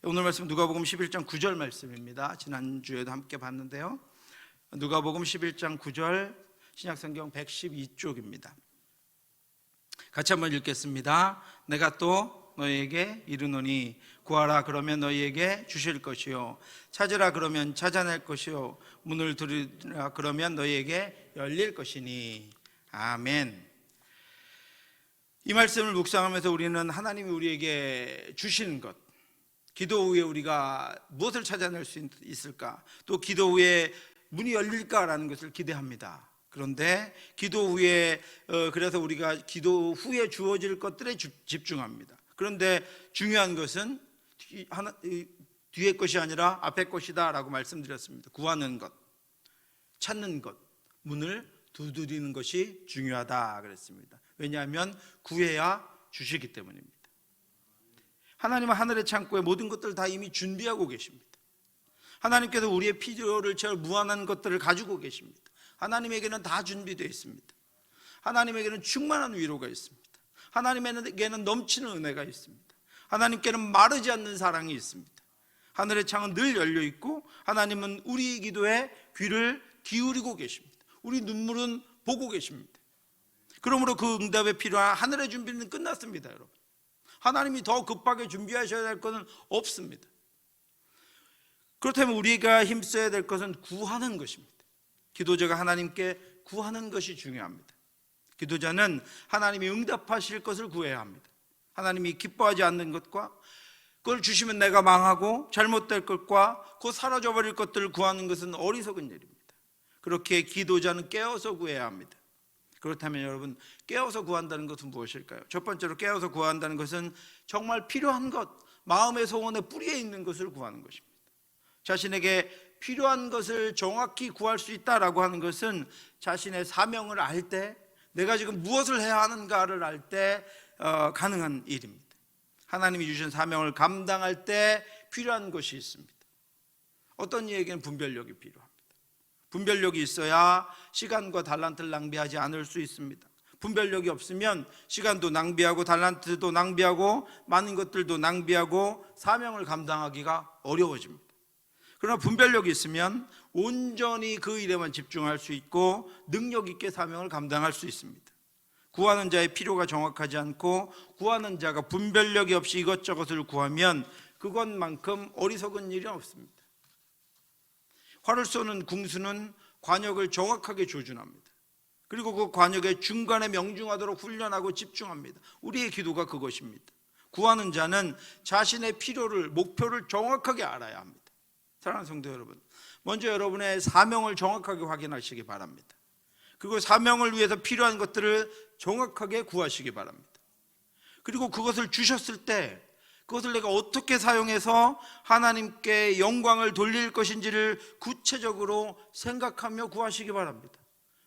오늘 말씀 누가복음 11장 9절 말씀입니다. 지난주에도 함께 봤는데요. 누가복음 11장 9절 신약성경 112쪽입니다. 같이 한번 읽겠습니다. 내가 또 너희에게 이르노니 구하라 그러면 너희에게 주실 것이요 찾으라 그러면 찾아낼 것이요 문을 두드리라 그러면 너희에게 열릴 것이니. 아멘. 이 말씀을 묵상하면서 우리는 하나님이 우리에게 주시는 것, 기도 후에 우리가 무엇을 찾아낼 수 있을까, 또 기도 후에 문이 열릴까라는 것을 기대합니다. 그런데 기도 후에 그래서 우리가 기도 후에 주어질 것들에 집중합니다. 그런데 중요한 것은 뒤의 것이 아니라 앞의 것이다 라고 말씀드렸습니다. 구하는 것, 찾는 것, 문을 두드리는 것이 중요하다 그랬습니다. 왜냐하면 구해야 주시기 때문입니다. 하나님은 하늘의 창고에 모든 것들을 다 이미 준비하고 계십니다. 하나님께서 우리의 필요를 채울 무한한 것들을 가지고 계십니다. 하나님에게는 다 준비되어 있습니다. 하나님에게는 충만한 위로가 있습니다. 하나님에게는 넘치는 은혜가 있습니다. 하나님께는 마르지 않는 사랑이 있습니다. 하늘의 창은 늘 열려 있고 하나님은 우리 기도에 귀를 기울이고 계십니다. 우리 눈물은 보고 계십니다. 그러므로 그 응답에 필요한 하늘의 준비는 끝났습니다, 여러분. 하나님이 더 급하게 준비하셔야 될 것은 없습니다. 그렇다면 우리가 힘써야 될 것은 구하는 것입니다. 기도자가 하나님께 구하는 것이 중요합니다. 기도자는 하나님이 응답하실 것을 구해야 합니다. 하나님이 기뻐하지 않는 것과 그걸 주시면 내가 망하고 잘못될 것과 곧 사라져버릴 것들을 구하는 것은 어리석은 일입니다. 그렇게 기도자는 깨어서 구해야 합니다. 그렇다면 여러분, 깨어서 구한다는 것은 무엇일까요? 첫 번째로 깨어서 구한다는 것은 정말 필요한 것, 마음의 소원의 뿌리에 있는 것을 구하는 것입니다. 자신에게 필요한 것을 정확히 구할 수 있다라고 하는 것은 자신의 사명을 알 때, 내가 지금 무엇을 해야 하는가를 알 때 가능한 일입니다. 하나님이 주신 사명을 감당할 때 필요한 것이 있습니다. 어떤 이에게는 분별력이 필요합니다. 분별력이 있어야 시간과 달란트를 낭비하지 않을 수 있습니다. 분별력이 없으면 시간도 낭비하고 달란트도 낭비하고 많은 것들도 낭비하고 사명을 감당하기가 어려워집니다. 그러나 분별력이 있으면 온전히 그 일에만 집중할 수 있고 능력 있게 사명을 감당할 수 있습니다. 구하는 자의 필요가 정확하지 않고 구하는 자가 분별력이 없이 이것저것을 구하면 그것만큼 어리석은 일이 없습니다. 활을 쏘는 궁수는 관역을 정확하게 조준합니다. 그리고 그 관역의 중간에 명중하도록 훈련하고 집중합니다. 우리의 기도가 그것입니다. 구하는 자는 자신의 필요를, 목표를 정확하게 알아야 합니다. 사랑하는 성도 여러분, 먼저 여러분의 사명을 정확하게 확인하시기 바랍니다. 그리고 사명을 위해서 필요한 것들을 정확하게 구하시기 바랍니다. 그리고 그것을 주셨을 때 그것을 내가 어떻게 사용해서 하나님께 영광을 돌릴 것인지를 구체적으로 생각하며 구하시기 바랍니다.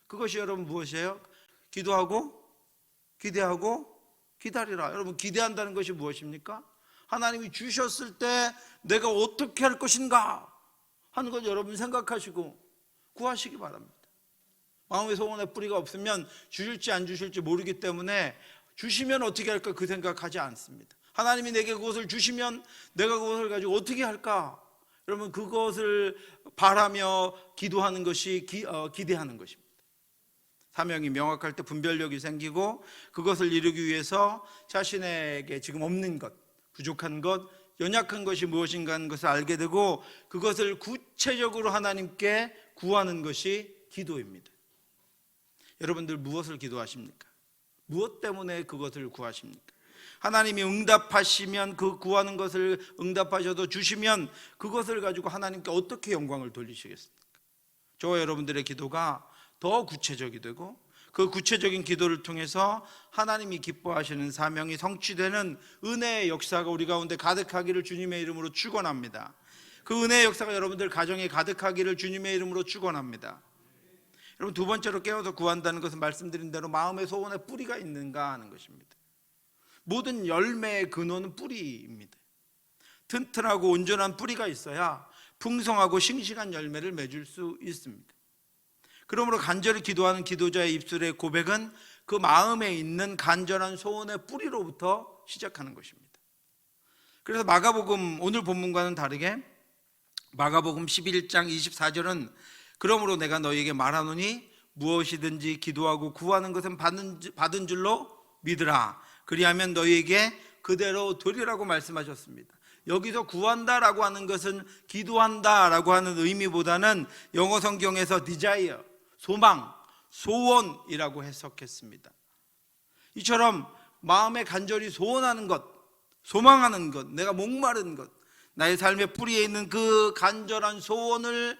그것이 여러분 무엇이에요? 기도하고 기대하고 기다리라. 여러분, 기대한다는 것이 무엇입니까? 하나님이 주셨을 때 내가 어떻게 할 것인가 하는 것 여러분 생각하시고 구하시기 바랍니다. 마음의 소원의 뿌리가 없으면 주실지 안 주실지 모르기 때문에 주시면 어떻게 할까 그 생각하지 않습니다. 하나님이 내게 그것을 주시면 내가 그것을 가지고 어떻게 할까? 여러분, 그것을 바라며 기도하는 것이 기대하는 것입니다. 사명이 명확할 때 분별력이 생기고 그것을 이루기 위해서 자신에게 지금 없는 것, 부족한 것, 연약한 것이 무엇인가 하는 것을 알게 되고 그것을 구체적으로 하나님께 구하는 것이 기도입니다. 여러분들 무엇을 기도하십니까? 무엇 때문에 그것을 구하십니까? 하나님이 응답하시면 그 구하는 것을 응답하셔도 주시면 그것을 가지고 하나님께 어떻게 영광을 돌리시겠습니까? 저와 여러분들의 기도가 더 구체적이 되고 그 구체적인 기도를 통해서 하나님이 기뻐하시는 사명이 성취되는 은혜의 역사가 우리 가운데 가득하기를 주님의 이름으로 축원합니다. 그 은혜의 역사가 여러분들 가정에 가득하기를 주님의 이름으로 축원합니다. 여러분, 두 번째로 깨어서 구한다는 것은 말씀드린 대로 마음의 소원에 뿌리가 있는가 하는 것입니다. 모든 열매의 근원은 뿌리입니다. 튼튼하고 온전한 뿌리가 있어야 풍성하고 싱싱한 열매를 맺을 수 있습니다. 그러므로 간절히 기도하는 기도자의 입술의 고백은 그 마음에 있는 간절한 소원의 뿌리로부터 시작하는 것입니다. 그래서 마가복음 오늘 본문과는 다르게 마가복음 11장 24절은 그러므로 내가 너희에게 말하노니 무엇이든지 기도하고 구하는 것은 받은 줄로 믿으라. 그리하면 너희에게 그대로 되리라고 말씀하셨습니다. 여기서 구한다라고 하는 것은 기도한다라고 하는 의미보다는 영어 성경에서 desire, 소망, 소원이라고 해석했습니다. 이처럼 마음에 간절히 소원하는 것, 소망하는 것, 내가 목마른 것, 나의 삶의 뿌리에 있는 그 간절한 소원을,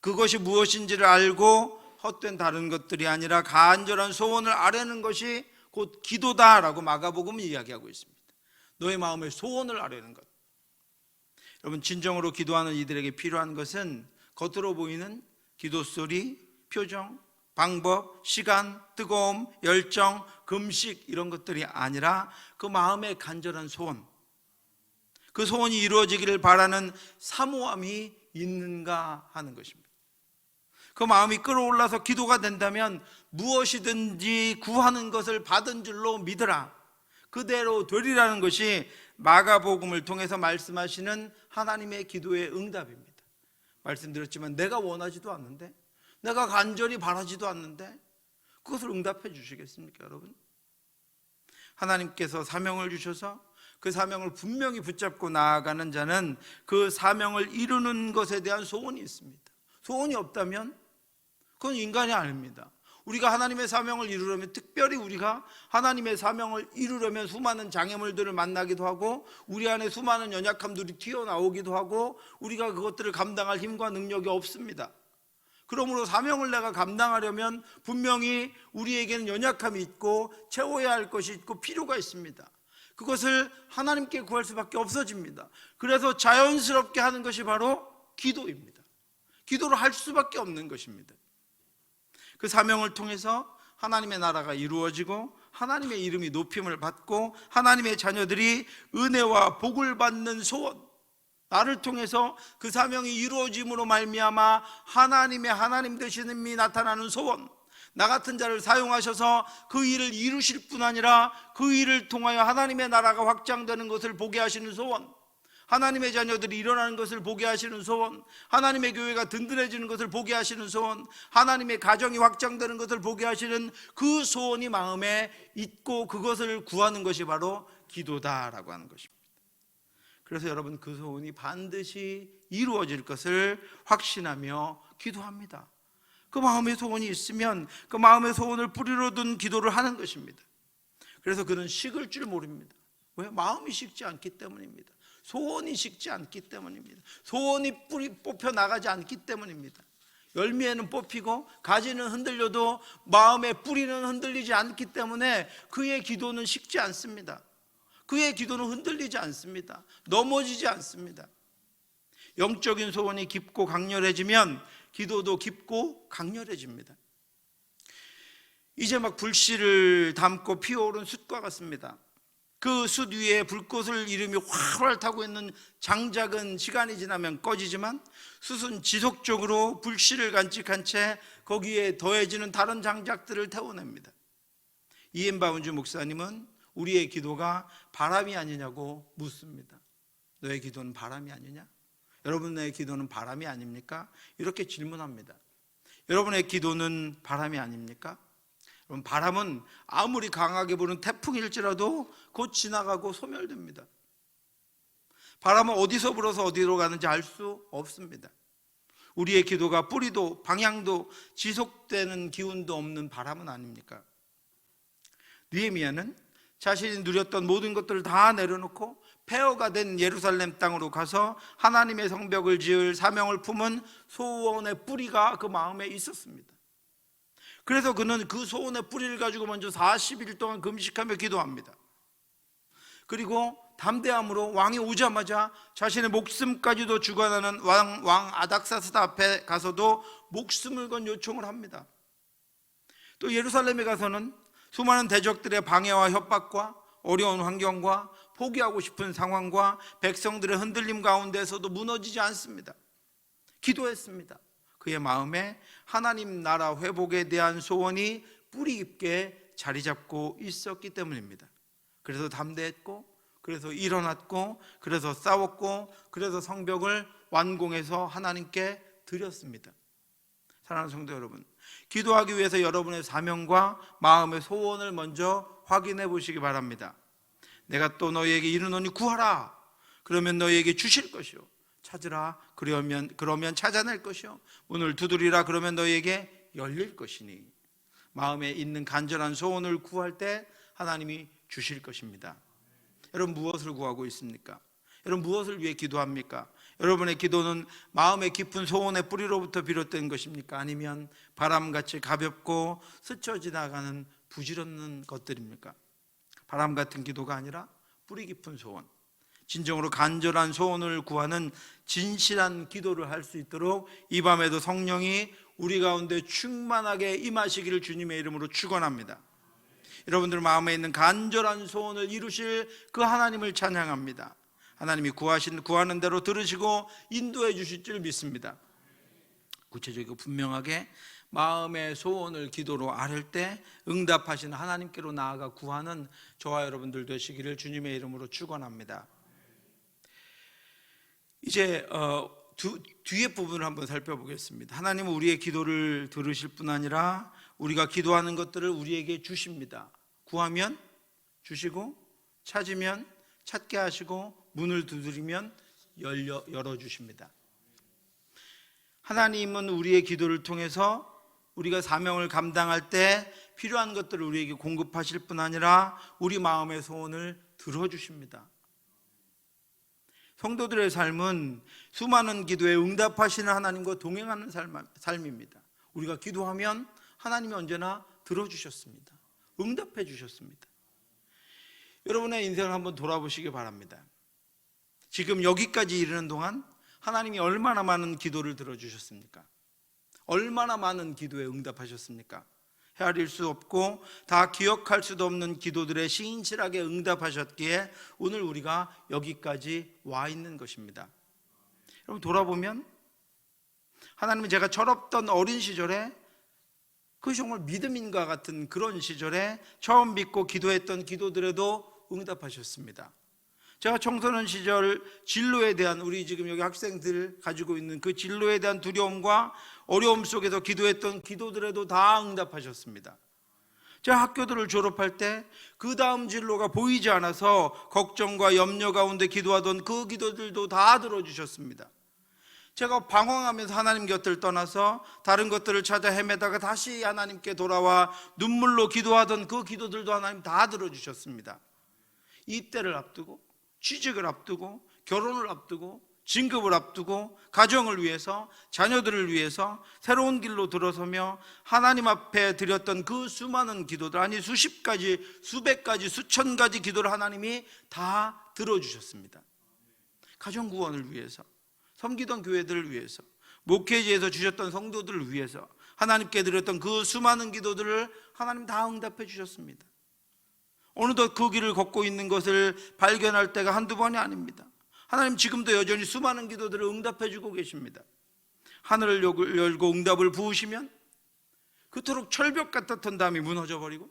그것이 무엇인지를 알고 헛된 다른 것들이 아니라 간절한 소원을 아뢰는 것이 곧 기도다라고 마가복음은 이야기하고 있습니다. 너의 마음의 소원을 아뢰는 것. 여러분, 진정으로 기도하는 이들에게 필요한 것은 겉으로 보이는 기도 소리, 표정, 방법, 시간, 뜨거움, 열정, 금식 이런 것들이 아니라 그 마음의 간절한 소원, 그 소원이 이루어지기를 바라는 사모함이 있는가 하는 것입니다. 그 마음이 끌어올라서 기도가 된다면 무엇이든지 구하는 것을 받은 줄로 믿으라, 그대로 되리라는 것이 마가복음을 통해서 말씀하시는 하나님의 기도의 응답입니다. 말씀드렸지만 내가 원하지도 않는데, 내가 간절히 바라지도 않는데 그것을 응답해 주시겠습니까, 여러분? 하나님께서 사명을 주셔서 그 사명을 분명히 붙잡고 나아가는 자는 그 사명을 이루는 것에 대한 소원이 있습니다. 소원이 없다면 그건 인간이 아닙니다. 우리가 하나님의 사명을 이루려면, 특별히 우리가 하나님의 사명을 이루려면 수많은 장애물들을 만나기도 하고 우리 안에 수많은 연약함들이 튀어나오기도 하고 우리가 그것들을 감당할 힘과 능력이 없습니다. 그러므로 사명을 내가 감당하려면 분명히 우리에게는 연약함이 있고 채워야 할 것이 있고 필요가 있습니다. 그것을 하나님께 구할 수밖에 없어집니다. 그래서 자연스럽게 하는 것이 바로 기도입니다. 기도를 할 수밖에 없는 것입니다. 그 사명을 통해서 하나님의 나라가 이루어지고 하나님의 이름이 높임을 받고 하나님의 자녀들이 은혜와 복을 받는 소원, 나를 통해서 그 사명이 이루어짐으로 말미암아 하나님의 하나님 되시는 이 나타나는 소원, 나 같은 자를 사용하셔서 그 일을 이루실 뿐 아니라 그 일을 통하여 하나님의 나라가 확장되는 것을 보게 하시는 소원, 하나님의 자녀들이 일어나는 것을 보게 하시는 소원, 하나님의 교회가 든든해지는 것을 보게 하시는 소원, 하나님의 가정이 확장되는 것을 보게 하시는 그 소원이 마음에 있고 그것을 구하는 것이 바로 기도다라고 하는 것입니다. 그래서 여러분, 그 소원이 반드시 이루어질 것을 확신하며 기도합니다. 그 마음의 소원이 있으면 그 마음의 소원을 뿌리로 둔 기도를 하는 것입니다. 그래서 그는 식을 줄 모릅니다. 왜? 마음이 식지 않기 때문입니다. 소원이 식지 않기 때문입니다. 소원이 뽑혀 나가지 않기 때문입니다. 열매는 뽑히고 가지는 흔들려도 마음의 뿌리는 흔들리지 않기 때문에 그의 기도는 식지 않습니다. 그의 기도는 흔들리지 않습니다. 넘어지지 않습니다. 영적인 소원이 깊고 강렬해지면 기도도 깊고 강렬해집니다. 이제 막 불씨를 담고 피어오른 숯과 같습니다. 그 숯 위에 불꽃을 이루며 활활 타고 있는 장작은 시간이 지나면 꺼지지만 숯은 지속적으로 불씨를 간직한 채 거기에 더해지는 다른 장작들을 태워냅니다. 이엔 바운주 목사님은 우리의 기도가 바람이 아니냐고 묻습니다. 너의 기도는 바람이 아니냐? 여러분의 기도는 바람이 아닙니까? 이렇게 질문합니다. 여러분의 기도는 바람이 아닙니까? 여러분, 바람은 아무리 강하게 부는 태풍일지라도 곧 지나가고 소멸됩니다. 바람은 어디서 불어서 어디로 가는지 알 수 없습니다. 우리의 기도가 뿌리도 방향도 지속되는 기운도 없는 바람은 아닙니까? 느헤미야는 자신이 누렸던 모든 것들을 다 내려놓고 폐허가 된 예루살렘 땅으로 가서 하나님의 성벽을 지을 사명을 품은 소원의 뿌리가 그 마음에 있었습니다. 그래서 그는 그 소원의 뿌리를 가지고 먼저 40일 동안 금식하며 기도합니다. 그리고 담대함으로 왕이 오자마자 자신의 목숨까지도 주관하는 왕 아닥사스다 앞에 가서도 목숨을 건 요청을 합니다. 또 예루살렘에 가서는 수많은 대적들의 방해와 협박과 어려운 환경과 포기하고 싶은 상황과 백성들의 흔들림 가운데서도 무너지지 않습니다. 기도했습니다. 그의 마음에 하나님 나라 회복에 대한 소원이 뿌리 깊게 자리 잡고 있었기 때문입니다. 그래서 담대했고 그래서 일어났고, 그래서 싸웠고, 그래서 성벽을 완공해서 하나님께 드렸습니다. 사랑하는 성도 여러분, 기도하기 위해서 여러분의 사명과 마음의 소원을 먼저 확인해 보시기 바랍니다. 내가 또 너희에게 이르노니 구하라, 그러면 너희에게 주실 것이요, 찾으라, 그러면 찾아낼 것이요, 문을 두드리라, 그러면 너희에게 열릴 것이니. 마음에 있는 간절한 소원을 구할 때 하나님이 주실 것입니다. 여러분, 무엇을 구하고 있습니까? 여러분, 무엇을 위해 기도합니까? 여러분의 기도는 마음의 깊은 소원의 뿌리로부터 비롯된 것입니까? 아니면 바람같이 가볍고 스쳐 지나가는 부질없는 것들입니까? 바람 같은 기도가 아니라 뿌리 깊은 소원, 진정으로 간절한 소원을 구하는 진실한 기도를 할 수 있도록 이 밤에도 성령이 우리 가운데 충만하게 임하시기를 주님의 이름으로 축원합니다. 여러분들 마음에 있는 간절한 소원을 이루실 그 하나님을 찬양합니다. 하나님이 구하는 대로 들으시고 인도해 주실 줄 믿습니다. 구체적이고 분명하게 마음의 소원을 기도로 아뢰 때 응답하시는 하나님께로 나아가 구하는 저와 여러분들 되시기를 주님의 이름으로 축원합니다. 이제 뒤에 부분을 한번 살펴보겠습니다. 하나님은 우리의 기도를 들으실 뿐 아니라 우리가 기도하는 것들을 우리에게 주십니다. 구하면 주시고, 찾으면 찾게 하시고, 문을 두드리면 열어주십니다. 하나님은 우리의 기도를 통해서 우리가 사명을 감당할 때 필요한 것들을 우리에게 공급하실 뿐 아니라 우리 마음의 소원을 들어주십니다. 성도들의 삶은 수많은 기도에 응답하시는 하나님과 동행하는 삶입니다. 우리가 기도하면 하나님이 언제나 들어주셨습니다. 응답해 주셨습니다. 여러분의 인생을 한번 돌아보시기 바랍니다. 지금 여기까지 이르는 동안 하나님이 얼마나 많은 기도를 들어주셨습니까? 얼마나 많은 기도에 응답하셨습니까? 헤아릴 수 없고 다 기억할 수도 없는 기도들에 신실하게 응답하셨기에 오늘 우리가 여기까지 와 있는 것입니다. 여러분, 돌아보면 하나님은 제가 철없던 어린 시절에, 그 정말 믿음인과 같은 그런 시절에 처음 믿고 기도했던 기도들에도 응답하셨습니다. 제가 청소년 시절 진로에 대한, 우리 지금 여기 학생들 가지고 있는 그 진로에 대한 두려움과 어려움 속에서 기도했던 기도들에도 다 응답하셨습니다. 제가 학교들을 졸업할 때 그 다음 진로가 보이지 않아서 걱정과 염려 가운데 기도하던 그 기도들도 다 들어주셨습니다. 제가 방황하면서 하나님 곁을 떠나서 다른 것들을 찾아 헤매다가 다시 하나님께 돌아와 눈물로 기도하던 그 기도들도 하나님 다 들어주셨습니다. 입대를 앞두고, 취직을 앞두고, 결혼을 앞두고, 진급을 앞두고, 가정을 위해서, 자녀들을 위해서 새로운 길로 들어서며 하나님 앞에 드렸던 그 수많은 기도들, 아니 수십 가지, 수백 가지, 수천 가지 기도를 하나님이 다 들어주셨습니다. 가정 구원을 위해서, 섬기던 교회들을 위해서, 목회지에서 주셨던 성도들을 위해서 하나님께 드렸던 그 수많은 기도들을 하나님 다 응답해 주셨습니다. 어느덧 그 길을 걷고 있는 것을 발견할 때가 한두 번이 아닙니다. 하나님 지금도 여전히 수많은 기도들을 응답해 주고 계십니다. 하늘을 열고 응답을 부으시면 그토록 철벽 같았던 담이 무너져 버리고,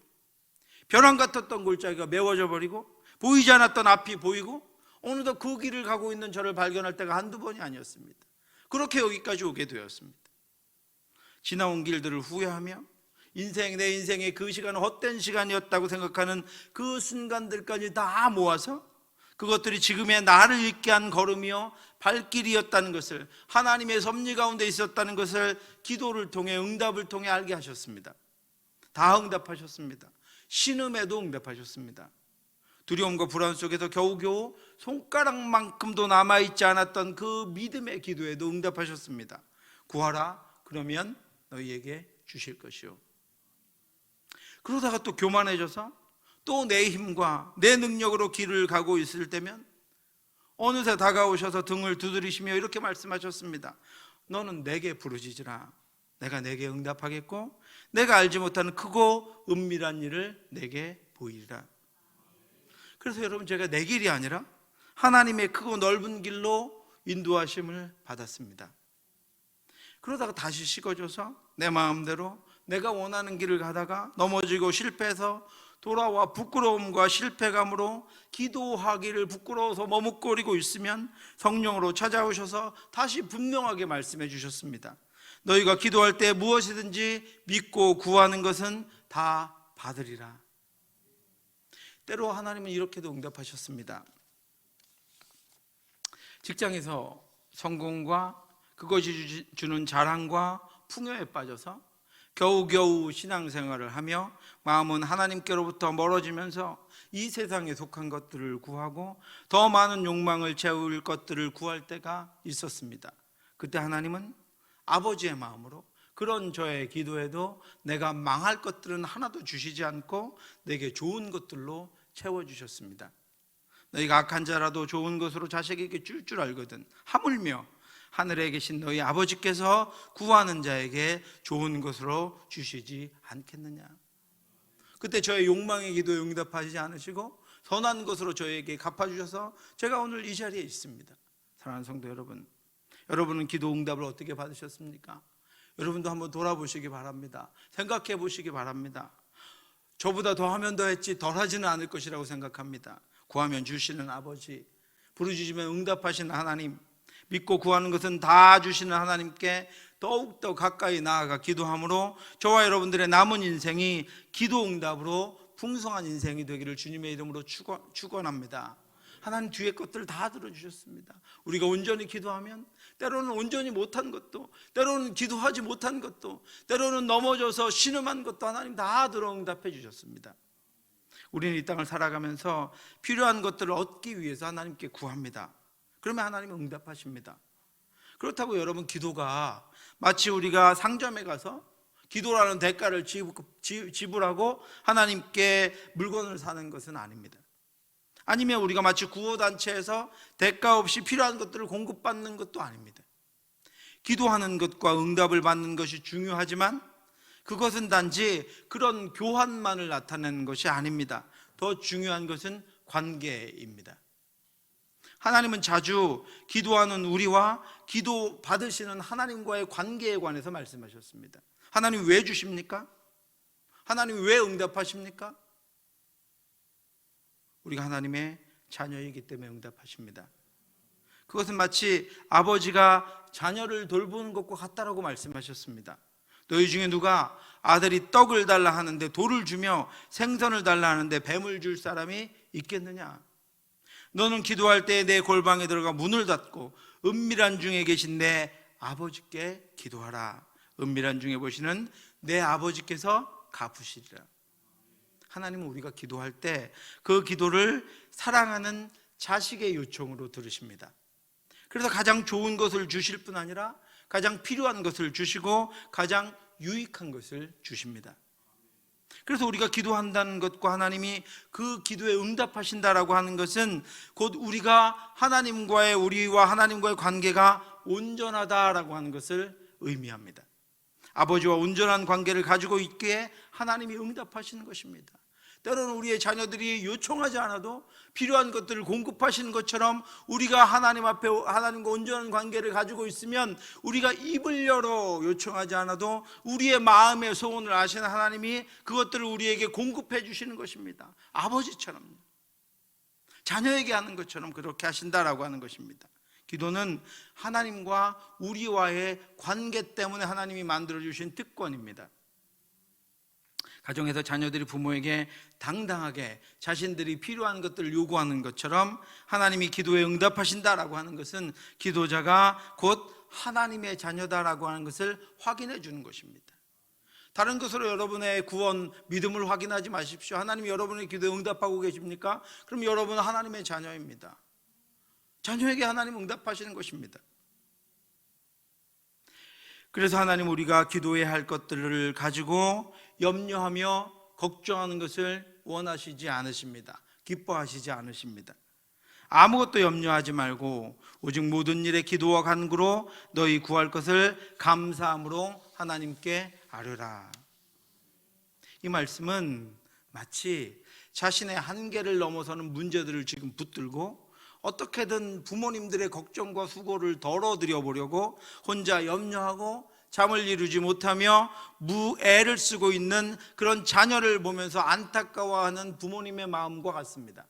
벼랑 같았던 골짜기가 메워져 버리고, 보이지 않았던 앞이 보이고, 어느덧 그 길을 가고 있는 저를 발견할 때가 한두 번이 아니었습니다. 그렇게 여기까지 오게 되었습니다. 지나온 길들을 후회하며 내 인생의 그 시간은 헛된 시간이었다고 생각하는 그 순간들까지 다 모아서 그것들이 지금의 나를 있게 한 걸음이요 발길이었다는 것을, 하나님의 섭리 가운데 있었다는 것을 기도를 통해, 응답을 통해 알게 하셨습니다. 다 응답하셨습니다. 신음에도 응답하셨습니다. 두려움과 불안 속에서 겨우겨우 손가락만큼도 남아있지 않았던 그 믿음의 기도에도 응답하셨습니다. 구하라, 그러면 너희에게 주실 것이요. 그러다가 또 교만해져서 또 내 힘과 내 능력으로 길을 가고 있을 때면 어느새 다가오셔서 등을 두드리시며 이렇게 말씀하셨습니다. 너는 내게 부르짖으라. 내가 내게 응답하겠고 내가 알지 못하는 크고 은밀한 일을 내게 보이리라. 그래서 여러분, 제가 내 길이 아니라 하나님의 크고 넓은 길로 인도하심을 받았습니다. 그러다가 다시 식어져서 내 마음대로 내가 원하는 길을 가다가 넘어지고 실패해서 돌아와 부끄러움과 실패감으로 기도하기를 부끄러워서 머뭇거리고 있으면 성령으로 찾아오셔서 다시 분명하게 말씀해 주셨습니다. 너희가 기도할 때 무엇이든지 믿고 구하는 것은 다 받으리라. 때로 하나님은 이렇게도 응답하셨습니다. 직장에서 성공과 그것이 주는 자랑과 풍요에 빠져서 겨우겨우 신앙생활을 하며 마음은 하나님께로부터 멀어지면서 이 세상에 속한 것들을 구하고 더 많은 욕망을 채울 것들을 구할 때가 있었습니다. 그때 하나님은 아버지의 마음으로 그런 저의 기도에도 내가 망할 것들은 하나도 주시지 않고 내게 좋은 것들로 채워주셨습니다. 너희가 악한 자라도 좋은 것으로 자식에게 줄 줄 알거든 하물며 하늘에 계신 너희 아버지께서 구하는 자에게 좋은 것으로 주시지 않겠느냐. 그때 저의 욕망의 기도에 응답하지 않으시고 선한 것으로 저에게 갚아주셔서 제가 오늘 이 자리에 있습니다. 사랑하는 성도 여러분, 여러분은 기도 응답을 어떻게 받으셨습니까? 여러분도 한번 돌아보시기 바랍니다. 생각해 보시기 바랍니다. 저보다 더 하면 더 했지 덜 하지는 않을 것이라고 생각합니다. 구하면 주시는 아버지, 부르짖으면 응답하시는 하나님, 믿고 구하는 것은 다 주시는 하나님께 더욱더 가까이 나아가 기도함으로 저와 여러분들의 남은 인생이 기도 응답으로 풍성한 인생이 되기를 주님의 이름으로 축원합니다. 하나님 뒤에 것들 다 들어주셨습니다. 우리가 온전히 기도하면 때로는 온전히 못한 것도, 때로는 기도하지 못한 것도, 때로는 넘어져서 신음한 것도 하나님 다 들어 응답해 주셨습니다. 우리는 이 땅을 살아가면서 필요한 것들을 얻기 위해서 하나님께 구합니다. 그러면 하나님은 응답하십니다. 그렇다고 여러분, 기도가 마치 우리가 상점에 가서 기도라는 대가를 지불하고 하나님께 물건을 사는 것은 아닙니다. 아니면 우리가 마치 구호단체에서 대가 없이 필요한 것들을 공급받는 것도 아닙니다. 기도하는 것과 응답을 받는 것이 중요하지만 그것은 단지 그런 교환만을 나타내는 것이 아닙니다. 더 중요한 것은 관계입니다. 하나님은 자주 기도하는 우리와 기도 받으시는 하나님과의 관계에 관해서 말씀하셨습니다. 하나님 왜 주십니까? 하나님 왜 응답하십니까? 우리가 하나님의 자녀이기 때문에 응답하십니다. 그것은 마치 아버지가 자녀를 돌보는 것과 같다라고 말씀하셨습니다. 너희 중에 누가 아들이 떡을 달라 하는데 돌을 주며 생선을 달라 하는데 뱀을 줄 사람이 있겠느냐? 너는 기도할 때 내 골방에 들어가 문을 닫고 은밀한 중에 계신 내 아버지께 기도하라. 은밀한 중에 보시는 내 아버지께서 갚으시리라. 하나님은 우리가 기도할 때 그 기도를 사랑하는 자식의 요청으로 들으십니다. 그래서 가장 좋은 것을 주실 뿐 아니라 가장 필요한 것을 주시고 가장 유익한 것을 주십니다. 그래서 우리가 기도한다는 것과 하나님이 그 기도에 응답하신다라고 하는 것은 곧 우리가 우리와 하나님과의 관계가 온전하다라고 하는 것을 의미합니다. 아버지와 온전한 관계를 가지고 있기에 하나님이 응답하시는 것입니다. 때로는 우리의 자녀들이 요청하지 않아도 필요한 것들을 공급하시는 것처럼 우리가 하나님 앞에 하나님과 온전한 관계를 가지고 있으면 우리가 입을 열어 요청하지 않아도 우리의 마음의 소원을 아시는 하나님이 그것들을 우리에게 공급해 주시는 것입니다. 아버지처럼 자녀에게 하는 것처럼 그렇게 하신다라고 하는 것입니다. 기도는 하나님과 우리와의 관계 때문에 하나님이 만들어주신 특권입니다. 가정에서 자녀들이 부모에게 당당하게 자신들이 필요한 것들을 요구하는 것처럼 하나님이 기도에 응답하신다라고 하는 것은 기도자가 곧 하나님의 자녀다라고 하는 것을 확인해 주는 것입니다. 다른 것으로 여러분의 구원, 믿음을 확인하지 마십시오. 하나님이 여러분의 기도에 응답하고 계십니까? 그럼 여러분은 하나님의 자녀입니다. 자녀에게 하나님 응답하시는 것입니다. 그래서 하나님 우리가 기도해야 할 것들을 가지고 염려하며 걱정하는 것을 원하시지 않으십니다. 기뻐하시지 않으십니다. 아무것도 염려하지 말고 오직 모든 일에 기도와 간구로 너희 구할 것을 감사함으로 하나님께 아뢰라. 이 말씀은 마치 자신의 한계를 넘어서는 문제들을 지금 붙들고 어떻게든 부모님들의 걱정과 수고를 덜어드려 보려고 혼자 염려하고 잠을 이루지 못하며 무애를 쓰고 있는 그런 자녀를 보면서 안타까워하는 부모님의 마음과 같습니다.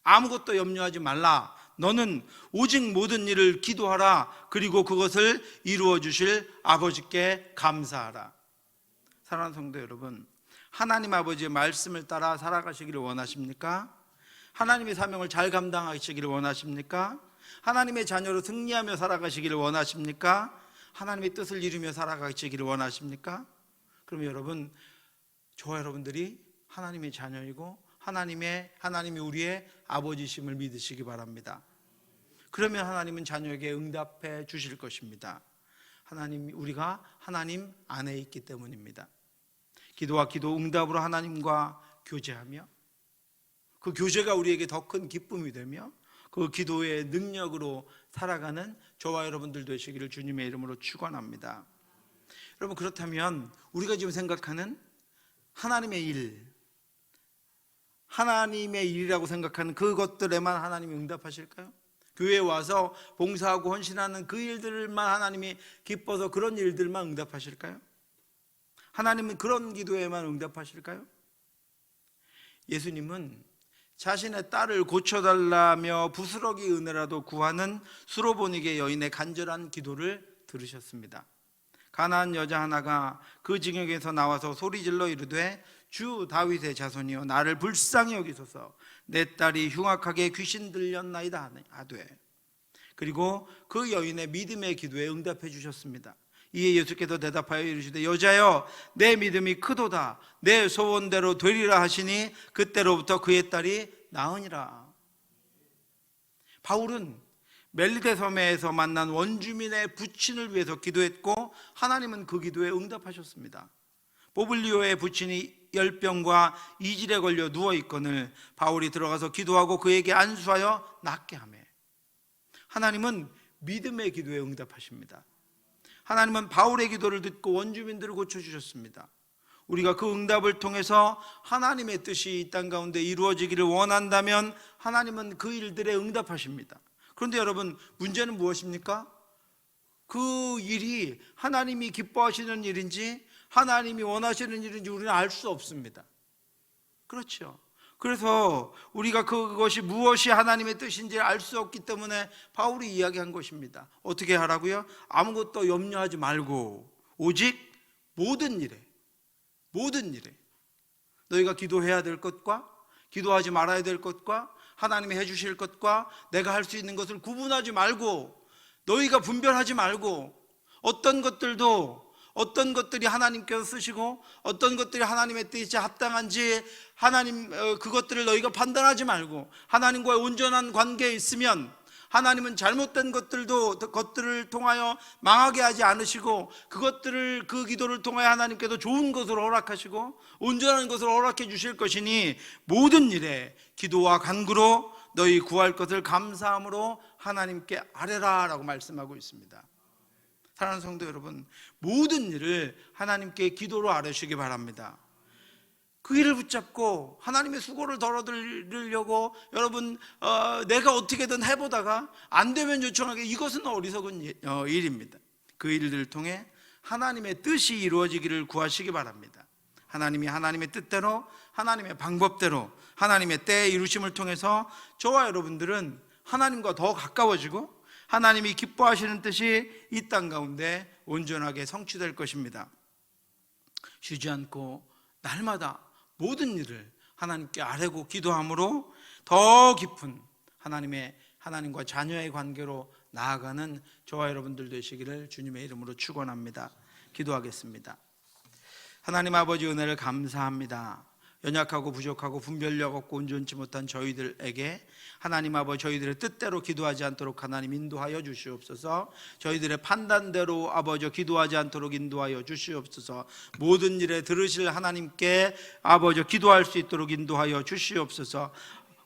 아무것도 염려하지 말라. 너는 오직 모든 일을 기도하라. 그리고 그것을 이루어 주실 아버지께 감사하라. 사랑하는 성도 여러분, 하나님 아버지의 말씀을 따라 살아가시기를 원하십니까? 하나님의 사명을 잘 감당하시기를 원하십니까? 하나님의 자녀로 승리하며 살아가시기를 원하십니까? 하나님의 뜻을 이루며 살아가시기를 원하십니까? 그러면 여러분, 저와 여러분들이 하나님의 자녀이고 하나님이 우리의 아버지심을 믿으시기 바랍니다. 그러면 하나님은 자녀에게 응답해 주실 것입니다. 우리가 하나님 안에 있기 때문입니다. 기도와 기도 응답으로 하나님과 교제하며 그 교제가 우리에게 더 큰 기쁨이 되며 그 기도의 능력으로 살아가는 저와 여러분들 되시기를 주님의 이름으로 축원합니다. 여러분, 그렇다면 우리가 지금 생각하는 하나님의 일이라고 생각하는 그것들에만 하나님이 응답하실까요? 교회에 와서 봉사하고 헌신하는 그 일들만 하나님이 기뻐서 그런 일들만 응답하실까요? 하나님은 그런 기도에만 응답하실까요? 예수님은 자신의 딸을 고쳐달라며 부스러기 은혜라도 구하는 수로보니게 여인의 간절한 기도를 들으셨습니다. 가나안 여자 하나가 그 징역에서 나와서 소리질러 이르되 주 다윗의 자손이여 나를 불쌍히 여기소서 내 딸이 흉악하게 귀신 들렸나이다 하되, 그리고 그 여인의 믿음의 기도에 응답해 주셨습니다. 이에 예수께서 대답하여 이르시되 여자여 내 믿음이 크도다 내 소원대로 되리라 하시니 그때로부터 그의 딸이 나으니라. 바울은 멜리데 섬에서 만난 원주민의 부친을 위해서 기도했고 하나님은 그 기도에 응답하셨습니다. 보블리오의 부친이 열병과 이질에 걸려 누워있거늘 바울이 들어가서 기도하고 그에게 안수하여 낫게 하며, 하나님은 믿음의 기도에 응답하십니다. 하나님은 바울의 기도를 듣고 원주민들을 고쳐주셨습니다. 우리가 그 응답을 통해서 하나님의 뜻이 이 땅 가운데 이루어지기를 원한다면 하나님은 그 일들에 응답하십니다. 그런데 여러분, 문제는 무엇입니까? 그 일이 하나님이 기뻐하시는 일인지 하나님이 원하시는 일인지 우리는 알 수 없습니다. 그렇죠? 그래서 우리가 그것이 무엇이 하나님의 뜻인지 알 수 없기 때문에 바울이 이야기한 것입니다. 어떻게 하라고요? 아무것도 염려하지 말고 오직 모든 일에 너희가 기도해야 될 것과 기도하지 말아야 될 것과 하나님이 해주실 것과 내가 할 수 있는 것을 구분하지 말고, 너희가 분별하지 말고, 어떤 것들이 하나님께서 쓰시고 어떤 것들이 하나님의 뜻에 합당한지 그것들을 너희가 판단하지 말고 하나님과의 온전한 관계에 있으면 하나님은 잘못된 것들을 통하여 망하게 하지 않으시고 그 기도를 통하여 하나님께서 좋은 것을 허락하시고 온전한 것을 허락해 주실 것이니 모든 일에 기도와 간구로 너희 구할 것을 감사함으로 하나님께 아뢰라 라고 말씀하고 있습니다. 사랑하는 성도 여러분, 모든 일을 하나님께 기도로 아뢰시기 바랍니다. 그 일을 붙잡고 하나님의 수고를 덜어드리려고 여러분 내가 어떻게든 해보다가 안 되면 요청하게, 이것은 어리석은 일입니다. 그 일들을 통해 하나님의 뜻이 이루어지기를 구하시기 바랍니다. 하나님이 하나님의 뜻대로 하나님의 방법대로 하나님의 때의 이루심을 통해서 저와 여러분들은 하나님과 더 가까워지고 하나님이 기뻐하시는 뜻이 이 땅 가운데 온전하게 성취될 것입니다. 쉬지 않고 날마다 모든 일을 하나님께 아뢰고 기도함으로 더 깊은 하나님과 자녀의 관계로 나아가는 저와 여러분들 되시기를 주님의 이름으로 축원합니다. 기도하겠습니다. 하나님 아버지, 은혜를 감사합니다. 연약하고 부족하고 분별력 없고 온전치 못한 저희들에게 하나님 아버지, 저희들의 뜻대로 기도하지 않도록 하나님 인도하여 주시옵소서. 저희들의 판단대로 아버지 기도하지 않도록 인도하여 주시옵소서. 모든 일에 들으실 하나님께 아버지 기도할 수 있도록 인도하여 주시옵소서.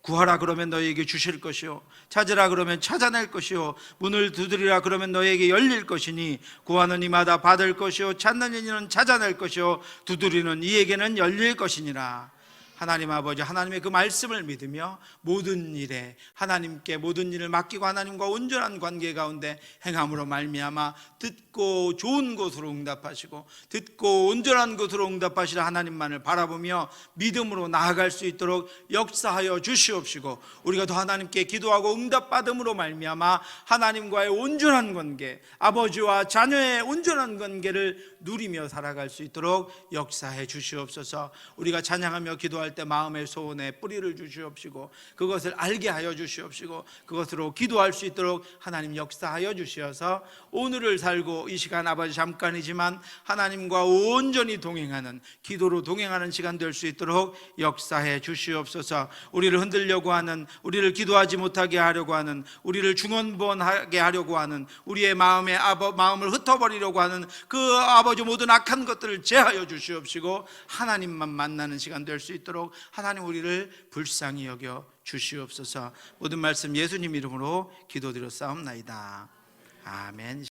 구하라 그러면 너희에게 주실 것이요, 찾으라 그러면 찾아낼 것이요, 문을 두드리라 그러면 너희에게 열릴 것이니 구하는 이마다 받을 것이요, 찾는 이는 찾아낼 것이요, 두드리는 이에게는 열릴 것이니라. 하나님 아버지, 하나님의 그 말씀을 믿으며 모든 일에 하나님께 모든 일을 맡기고 하나님과 온전한 관계 가운데 행함으로 말미암아 듣고 좋은 것으로 응답하시고 듣고 온전한 것으로 응답하시는 하나님만을 바라보며 믿음으로 나아갈 수 있도록 역사하여 주시옵시고, 우리가 더 하나님께 기도하고 응답받음으로 말미암아 하나님과의 온전한 관계, 아버지와 자녀의 온전한 관계를 누리며 살아갈 수 있도록 역사해 주시옵소서. 우리가 찬양하며 기도할 때 마음의 소원에 뿌리를 주시옵시고 그것을 알게 하여 주시옵시고 그것으로 기도할 수 있도록 하나님 역사하여 주시어서 오늘을 살고 이 시간 아버지 잠깐이지만 하나님과 온전히 동행하는, 기도로 동행하는 시간 될 수 있도록 역사해 주시옵소서. 우리를 흔들려고 하는, 우리를 기도하지 못하게 하려고 하는, 우리를 중언부언하게 하려고 하는, 우리의 마음을 흩어버리려고 하는 그 아버지 모든 악한 것들을 제하여 주시옵시고 하나님만 만나는 시간 될 수 있도록 하나님 우리를 불쌍히 여겨 주시옵소서. 모든 말씀 예수님 이름으로 기도드렸사옵나이다. 아멘.